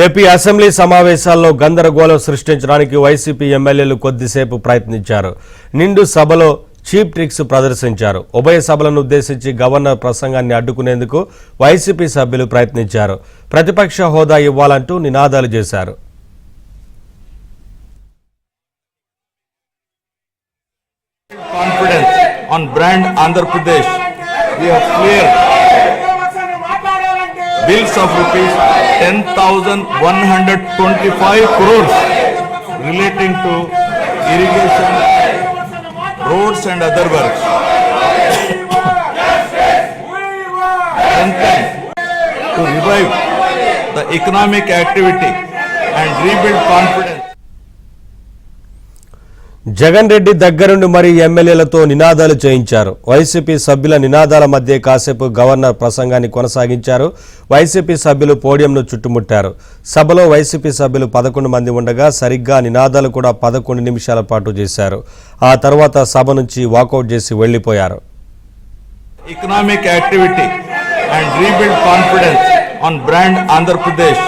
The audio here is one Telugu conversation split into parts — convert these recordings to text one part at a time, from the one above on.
ఏపీ అసెంబ్లీ సమావేశాల్లో గందరగోళం సృష్టించడానికి వైసీపీ ఎమ్మెల్యేలు కొద్దిసేపు ప్రయత్నించారు. నిండు సభలో చీప్ ట్రిక్స్ ప్రదర్శించారు. ఉభయ సభలను ఉద్దేశించి గవర్నర్ ప్రసంగాన్ని అడ్డుకునేందుకు వైసీపీ సభ్యులు ప్రయత్నించారు. ప్రతిపక్ష హోదా ఇవ్వాలంటూ నినాదాలు చేశారు. Confidence on brand Andhra Pradesh. We have cleared bills of rupees 10,125 crores relating to irrigation, roads and other works. Strengthen to revive the economic activity and rebuild confidence. Jagan Reddy దగ్గరుండి మరీ ఎమ్మెల్యేలతో నినాదాలు చేయించారు. వైసీపీ సభ్యుల నినాదాల మధ్య కాసేపు గవర్నర్ ప్రసంగాన్ని కొనసాగించారు. వైసీపీ సభ్యులు పోడియంను చుట్టుముట్టారు. సభలో వైసీపీ సభ్యులు 11 మంది ఉండగా సరిగ్గా నినాదాలు కూడా 11 నిమిషాల పాటు చేశారు. ఆ తర్వాత సభ నుంచి వాకౌట్ చేసి వెళ్లిపోయారు. Economic activity and rebuild confidence on brand Andhra Pradesh.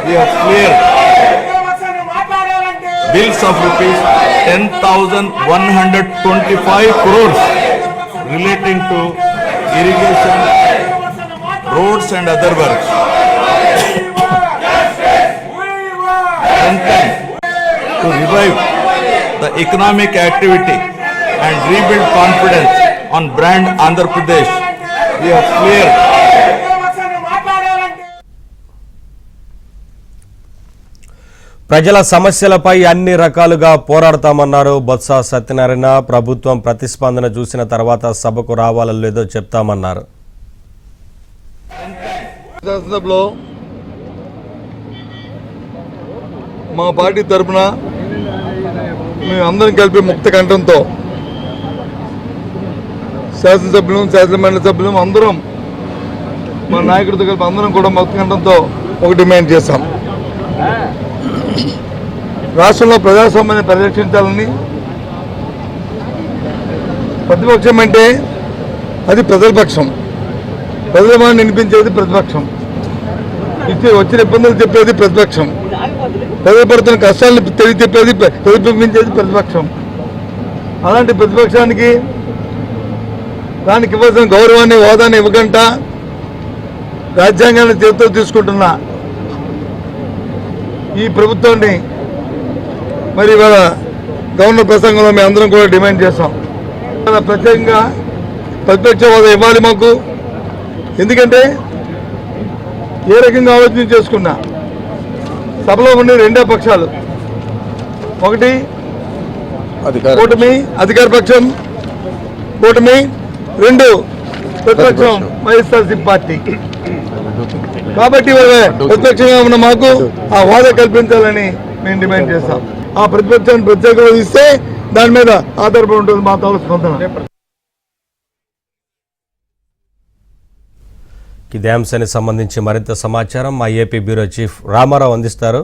We have cleared bills of rupees 10,125 crores relating to irrigation, roads and other works. Strengthen to revive the economic activity and rebuild confidence on brand Andhra Pradesh. We have cleared ప్రజల సమస్యలపై అన్ని రకాలుగా పోరాడతామన్నారు బొత్స సత్యనారాయణ. ప్రభుత్వం ప్రతిస్పందన చూసిన తర్వాత సభకు రావాలో లేదో చెప్తామన్నారు. మా పార్టీ తరఫున మేము అందరం కలిపి ముక్త కంఠంతో శాసనమండలి సభ్యులు అందరం మా నాయకుడితో కలిపి అందరం కూడా ముక్త కంఠంతో ఒక డిమాండ్ చేశాం. రాష్ట్రంలో ప్రజాస్వామ్యాన్ని పరిరక్షించాలని. ప్రతిపక్షం అంటే అది ప్రజల పక్షం, ప్రజల మాట వినిపించేది ప్రతిపక్షం, వచ్చిన ఇబ్బందులు చెప్పేది ప్రతిపక్షం, ప్రజలు పడుతున్న కష్టాలను తెలియచెప్పేది ప్రతిబింబించేది ప్రతిపక్షం. అలాంటి ప్రతిపక్షానికి దానికి ఇవ్వాల్సిన గౌరవాన్ని హోదాన్ని ఇవ్వకుండా రాజ్యాంగాన్ని చేతితో తీసుకుంటున్న ఈ ప్రభుత్వాన్ని మరి ఇవాళ గవర్నర్ ప్రసంగంలో మేము అందరం కూడా డిమాండ్ చేస్తాం. ప్రత్యేకంగా ప్రతిపక్ష హోదా ఇవ్వాలి మాకు. ఎందుకంటే ఏ రకంగా ఆలోచన చేసుకున్నా సభలో ఉండే రెండే పక్షాలు, ఒకటి కూటమి అధికార పక్షం, కూటమి, 2 ప్రతిపక్షం వైఎస్ఆర్సీపీ పార్టీ. కాబట్టి ప్రతిపక్షంగా ఉన్న మాకు ఆ హోదా కల్పించాలని మేము డిమాండ్ చేస్తాం. ఆ ప్రతిపక్షాన్ని ప్రత్యేకంగా ఇస్తే దాని మీద ఆధారపడి ఉంటుంది మా తాలూకు స్పందన. ఇదే అంశానికి సంబంధించి మరింత సమాచారం మా ఏపీ బ్యూరో చీఫ్ రామారావు అందిస్తారు.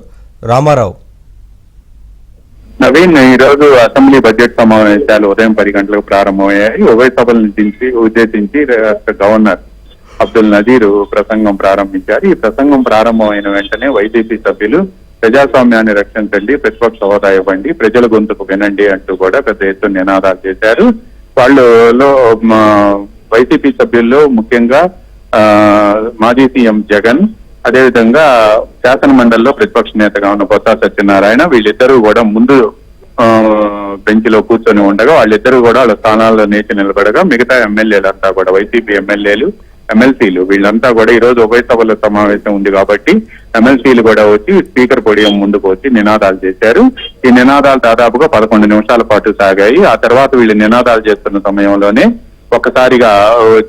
రామారావు. నవీన్, ఈరోజు అసెంబ్లీ బడ్జెట్ సమావేశాలు ఉదయం 10 గంటలకు ప్రారంభమయ్యాయి. ఉభయ సభల ఉద్దేశించి గవర్నర్ అబ్దుల్ నజీర్ ప్రసంగం ప్రారంభించారు. ఈ ప్రసంగం ప్రారంభమైన వెంటనే వైసీపీ సభ్యులు ప్రజాస్వామ్యాన్ని రక్షించండి, ప్రతిపక్ష హోదా ఇవ్వండి, ప్రజల గొంతుకు వినండి అంటూ కూడా పెద్ద ఎత్తున నినాదాలు చేశారు. వాళ్ళలో వైసీపీ సభ్యుల్లో ముఖ్యంగా మాజీ సీఎం జగన్, అదేవిధంగా శాసన మండలిలో ప్రతిపక్ష నేతగా ఉన్న బొత్స సత్యనారాయణ, వీళ్ళిద్దరూ కూడా ముందు బెంచ్ లో కూర్చొని ఉండగా వాళ్ళిద్దరూ కూడా వాళ్ళ స్థానాల్లో నేచి నిలబడగా మిగతా ఎమ్మెల్యేలంతా కూడా వైసీపీ ఎమ్మెల్యేలు, ఎమ్మెల్సీలు వీళ్ళంతా కూడా ఈ రోజు ఉభయ సభల సమావేశం ఉంది కాబట్టి ఎమ్మెల్సీలు కూడా వచ్చి స్పీకర్ పోడియం ముందుకు వచ్చి నినాదాలు చేశారు. ఈ నినాదాలు దాదాపుగా 11 నిమిషాల పాటు సాగాయి. ఆ తర్వాత వీళ్ళు నినాదాలు చేస్తున్న సమయంలోనే ఒక్కసారిగా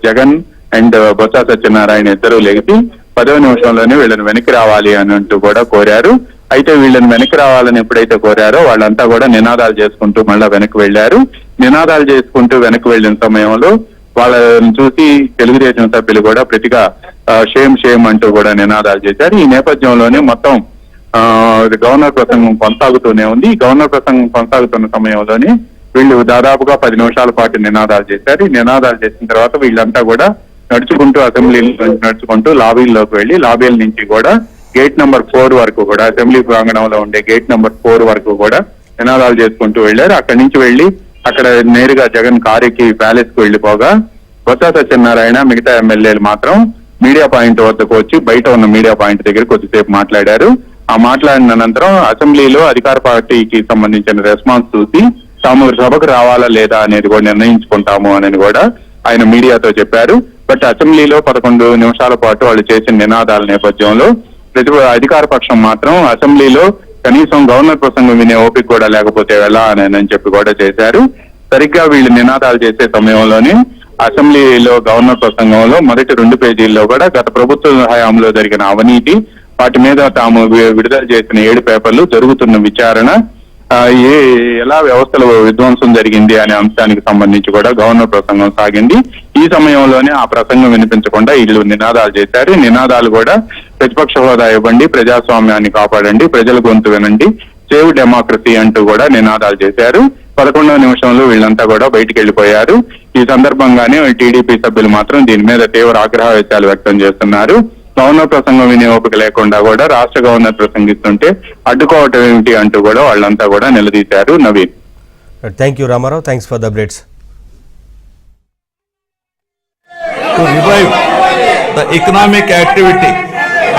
జగన్ అండ్ బొత్స సత్యనారాయణ ఇద్దరూ లేచి 10వ నిమిషంలోనే వీళ్ళని వెనక్కి రావాలి అని అంటూ కూడా కోరారు. అయితే వీళ్ళని వెనక్కి రావాలని ఎప్పుడైతే కోరారో వాళ్ళంతా కూడా నినాదాలు చేసుకుంటూ మళ్ళా వెనక్కి వెళ్లారు. నినాదాలు చేసుకుంటూ వెనక్కి వెళ్లిన సమయంలో వాళ్ళని చూసి తెలుగుదేశం సభ్యులు కూడా ప్రతిగా షేమ్ అంటూ కూడా నినాదాలు చేశారు. ఈ నేపథ్యంలోనే మొత్తం గవర్నర్ ప్రసంగం కొనసాగుతూనే ఉంది. ఈ గవర్నర్ ప్రసంగం కొనసాగుతున్న సమయంలోనే వీళ్ళు దాదాపుగా 10 నిమిషాల పాటు నినాదాలు చేశారు. ఈ నినాదాలు చేసిన తర్వాత వీళ్ళంతా కూడా నడుచుకుంటూ అసెంబ్లీ నడుచుకుంటూ లాబీల్లోకి వెళ్లి లాబీల నుంచి కూడా గేట్ నెంబర్ 4 వరకు కూడా, అసెంబ్లీ ప్రాంగణంలో ఉండే గేట్ నెంబర్ 4 వరకు కూడా నినాదాలు చేసుకుంటూ వెళ్లారు. అక్కడి నుంచి వెళ్లి అక్కడ నేరుగా జగన్ కారుకి ప్యాలెస్ కు వెళ్లిపోగా బొత్స సత్యనారాయణ మిగతా ఎమ్మెల్యేలు మాత్రం మీడియా పాయింట్ వద్దకు వచ్చి బయట ఉన్న మీడియా పాయింట్ దగ్గర కొద్దిసేపు మాట్లాడారు. ఆ మాట్లాడిన అనంతరం అసెంబ్లీలో అధికార పార్టీకి సంబంధించిన రెస్పాన్స్ చూసి తాము సభకు రావాలా లేదా అనేది కూడా నిర్ణయించుకుంటాము అని కూడా ఆయన మీడియాతో చెప్పారు. బట్ అసెంబ్లీలో 11 నిమిషాల పాటు వాళ్ళు చేసిన నినాదాల నేపథ్యంలో అధికార పక్షం మాత్రం అసెంబ్లీలో కనీసం గవర్నర్ ప్రసంగం వినే ఓపిక కూడా లేకపోతే ఎలా అని చెప్పి కూడా చేశారు. సరిగ్గా వీళ్ళు నినాదాలు చేసే సమయంలోనే అసెంబ్లీలో గవర్నర్ ప్రసంగంలో మొదటి 2 పేజీల్లో కూడా గత ప్రభుత్వ హయాంలో జరిగిన అవినీతి, వాటి మీద తాము విడుదల చేసిన 7 పేపర్లు, జరుగుతున్న విచారణ, ఎలా వ్యవస్థలో విధ్వంసం జరిగింది అనే అంశానికి సంబంధించి కూడా గవర్నర్ ప్రసంగం సాగింది. ఈ సమయంలోనే ఆ ప్రసంగం వినిపించకుండా వీళ్ళు నినాదాలు చేశారు. నినాదాలు కూడా ప్రతిపక్ష హోదా ఇవ్వండి, ప్రజాస్వామ్యాన్ని కాపాడండి, ప్రజల గొంతు వినండి, సేవ్ డెమోక్రసీ అంటూ కూడా నినాదాలు చేశారు. 11వ నిమిషంలో వీళ్ళంతా కూడా బయటికి వెళ్లిపోయారు. ఈ సందర్భంగానే టీడీపీ సభ్యులు మాత్రం దీని మీద తీవ్ర ఆగ్రహావేశాలు వ్యక్తం చేస్తున్నారు. గవర్నర్ ప్రసంగం వినే ఓపిక లేకుండా కూడా రాష్ట్ర గవర్నర్ ప్రసంగిస్తుంటే అడ్డుకోవటం ఏమిటి అంటూ కూడా వాళ్ళంతా కూడా నిలదీశారు. Naveen. Thank you Rama Rao, thanks for the updates. To revive the economic activity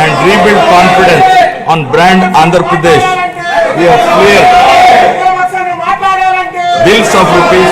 and rebuild confidence on brand Andhra Pradesh, we have cleared bills of rupees